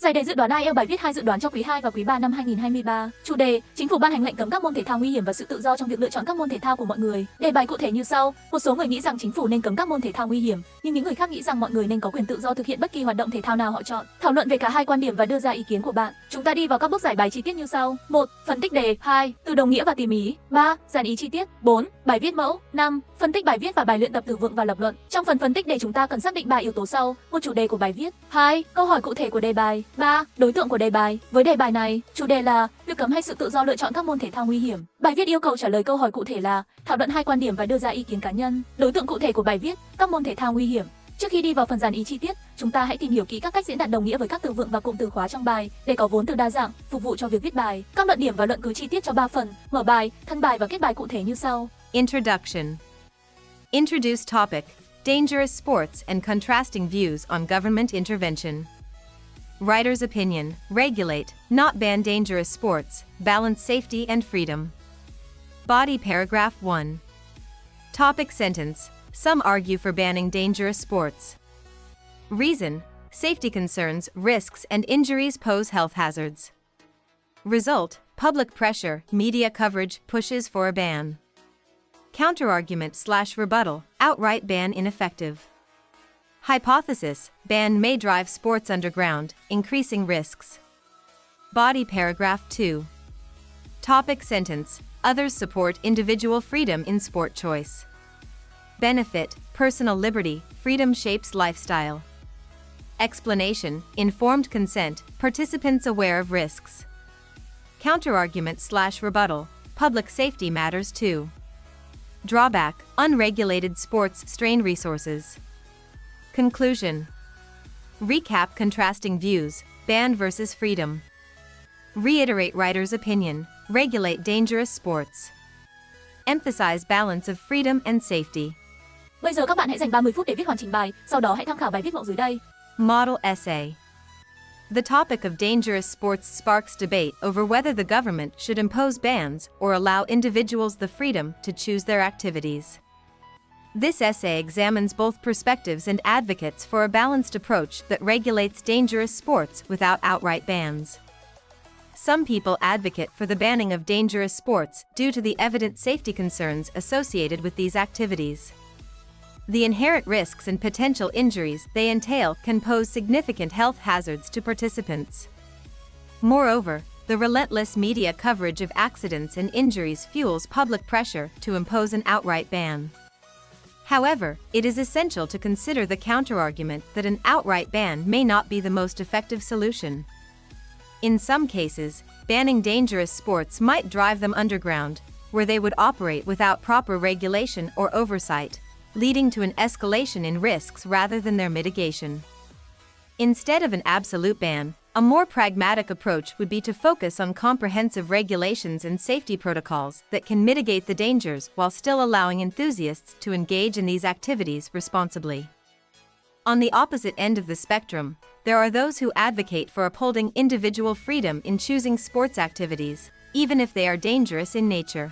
Giải đề dự đoán IELTS bài viết 2 dự đoán cho quý 2 và quý 3 năm 2023. Chủ đề: Chính phủ ban hành lệnh cấm các môn thể thao nguy hiểm và sự tự do trong việc lựa chọn các môn thể thao của mọi người. Đề bài cụ thể như sau: một số người nghĩ rằng chính phủ nên cấm các môn thể thao nguy hiểm, nhưng những người khác nghĩ rằng mọi người nên có quyền tự do thực hiện bất kỳ hoạt động thể thao nào họ chọn. Thảo luận về cả hai quan điểm và đưa ra ý kiến của bạn. Chúng ta đi vào các bước giải bài chi tiết như sau: 1. Phân tích đề. 2. Từ đồng nghĩa và tỉ mỉ. 3. Dàn ý chi tiết. 4. Bài viết mẫu. 5. Phân tích bài viết và bài luyện tập từ vựng và lập luận. Trong phần phân tích đề chúng ta cần xác định 3 yếu tố sau: một, chủ đề của bài viết; 2. Câu hỏi cụ thể của đề bài; 3. Đối tượng của đề bài. Với đề bài này, chủ đề là việc cấm hay sự tự do lựa chọn các môn thể thao nguy hiểm. Bài viết yêu cầu trả lời câu hỏi cụ thể là thảo luận hai quan điểm và đưa ra ý kiến cá nhân. Đối tượng cụ thể của bài viết: các môn thể thao nguy hiểm. Trước khi đi vào phần dàn ý chi tiết, chúng ta hãy tìm hiểu kỹ các cách diễn đạt đồng nghĩa với các từ vựng và cụm từ khóa trong bài để có vốn từ đa dạng, phục vụ cho việc viết bài. Các luận điểm và luận cứ chi tiết cho 3 phần: mở bài, thân bài và kết bài cụ thể như sau. Introduction. Introduce topic: dangerous sports and contrasting views on government intervention. Writer's opinion: regulate, not ban dangerous sports, balance safety and freedom. Body paragraph 1. Topic sentence: some argue for banning dangerous sports. Reason: safety concerns, risks, and injuries pose health hazards. Result: public pressure, media coverage pushes for a ban. Counterargument/rebuttal: outright ban ineffective. Hypothesis: ban may drive sports underground, increasing risks. Body paragraph 2. Topic sentence: others support individual freedom in sport choice. Benefit: personal liberty, freedom shapes lifestyle. Explanation: informed consent, participants aware of risks. Counterargument/rebuttal: public safety matters too. Drawback: unregulated sports strain resources. Conclusion. Recap contrasting views: ban versus freedom. Reiterate writer's opinion: regulate dangerous sports. Emphasize balance of freedom and safety. Bây giờ các bạn hãy dành 30 phút để viết hoàn chỉnh bài, sau đó hãy tham khảo bài viết mẫu dưới đây. Model essay. The topic of dangerous sports sparks debate over whether the government should impose bans or allow individuals the freedom to choose their activities. This essay examines both perspectives and advocates for a balanced approach that regulates dangerous sports without outright bans. Some people advocate for the banning of dangerous sports due to the evident safety concerns associated with these activities. The inherent risks and potential injuries they entail can pose significant health hazards to participants. Moreover, the relentless media coverage of accidents and injuries fuels public pressure to impose an outright ban. However, it is essential to consider the counterargument that an outright ban may not be the most effective solution. In some cases, banning dangerous sports might drive them underground, where they would operate without proper regulation or oversight, leading to an escalation in risks rather than their mitigation. Instead of an absolute ban, a more pragmatic approach would be to focus on comprehensive regulations and safety protocols that can mitigate the dangers while still allowing enthusiasts to engage in these activities responsibly. On the opposite end of the spectrum, there are those who advocate for upholding individual freedom in choosing sports activities, even if they are dangerous in nature.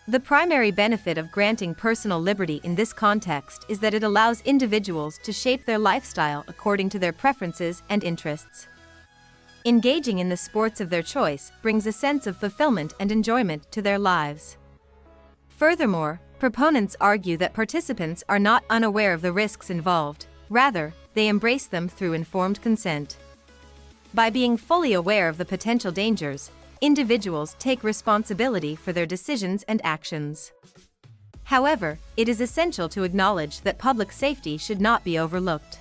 The primary benefit of granting personal liberty in this context is that it allows individuals to shape their lifestyle according to their preferences and interests. Engaging in the sports of their choice brings a sense of fulfillment and enjoyment to their lives. Furthermore, proponents argue that participants are not unaware of the risks involved. Rather, they embrace them through informed consent. By being fully aware of the potential dangers, individuals take responsibility for their decisions and actions. However, it is essential to acknowledge that public safety should not be overlooked.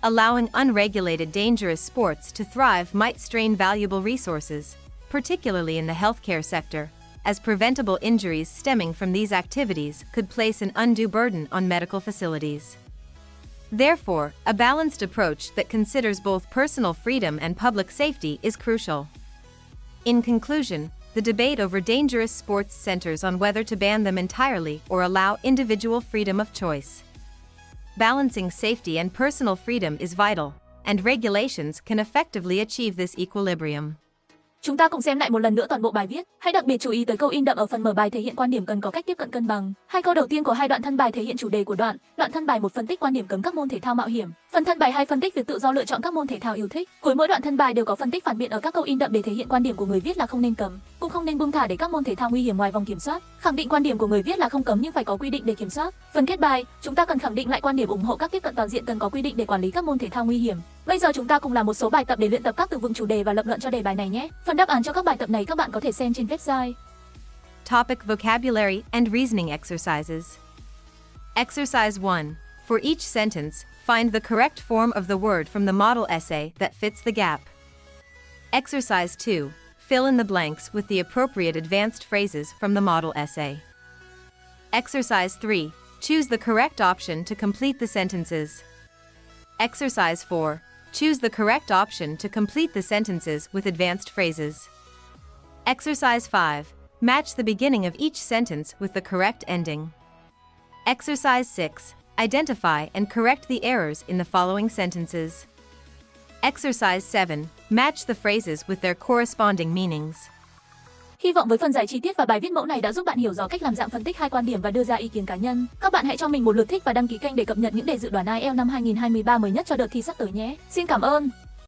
Allowing unregulated dangerous sports to thrive might strain valuable resources, particularly in the healthcare sector, as preventable injuries stemming from these activities could place an undue burden on medical facilities. Therefore, a balanced approach that considers both personal freedom and public safety is crucial. In conclusion, the debate over dangerous sports centers on whether to ban them entirely or allow individual freedom of choice. Balancing safety and personal freedom is vital, and regulations can effectively achieve this equilibrium. Chúng ta cùng xem lại một lần nữa toàn bộ bài viết. Hãy đặc biệt chú ý tới câu in đậm ở phần mở bài thể hiện quan điểm cần có cách tiếp cận cân bằng. Hai câu đầu tiên của hai đoạn thân bài thể hiện chủ đề của đoạn thân bài một phân tích quan điểm cấm các môn thể thao mạo hiểm. Phần thân bài 2 phân tích việc tự do lựa chọn các môn thể thao yêu thích. Cuối mỗi đoạn thân bài đều có phân tích phản biện ở các câu in đậm để thể hiện quan điểm của người viết là không nên cấm, cũng không nên buông thả để các môn thể thao nguy hiểm ngoài vòng kiểm soát. Khẳng định quan điểm của người viết là không cấm nhưng phải có quy định để kiểm soát. Phần kết bài, chúng ta cần khẳng định lại quan điểm ủng hộ các tiếp cận toàn diện cần có quy định để quản lý các môn thể thao nguy hiểm. Bây giờ chúng ta cùng làm một số bài tập để luyện tập các từ vựng chủ đề và lập luận cho đề bài này nhé. Phần đáp án cho các bài tập này các bạn có thể xem trên website. Topic vocabulary and reasoning exercises. Exercise 1. For each sentence, find the correct form of the word from the model essay that fits the gap. Exercise 2. Fill in the blanks with the appropriate advanced phrases from the model essay. Exercise 3. Choose the correct option to complete the sentences. Exercise 4. Choose the correct option to complete the sentences with advanced phrases. Exercise 5. Match the beginning of each sentence with the correct ending. Exercise 6. Identify and correct the errors in the following sentences. Exercise 7. Match the phrases with their corresponding meanings. Hy vọng với phần giải chi tiết và bài viết mẫu này đã giúp bạn hiểu rõ cách làm dạng phân tích hai quan điểm và đưa ra ý kiến cá nhân. Các bạn hãy cho mình một lượt thích và đăng ký kênh để cập nhật những đề dự đoán IELTS năm 2023 mới nhất cho đợt thi sắp tới nhé. Xin cảm ơn.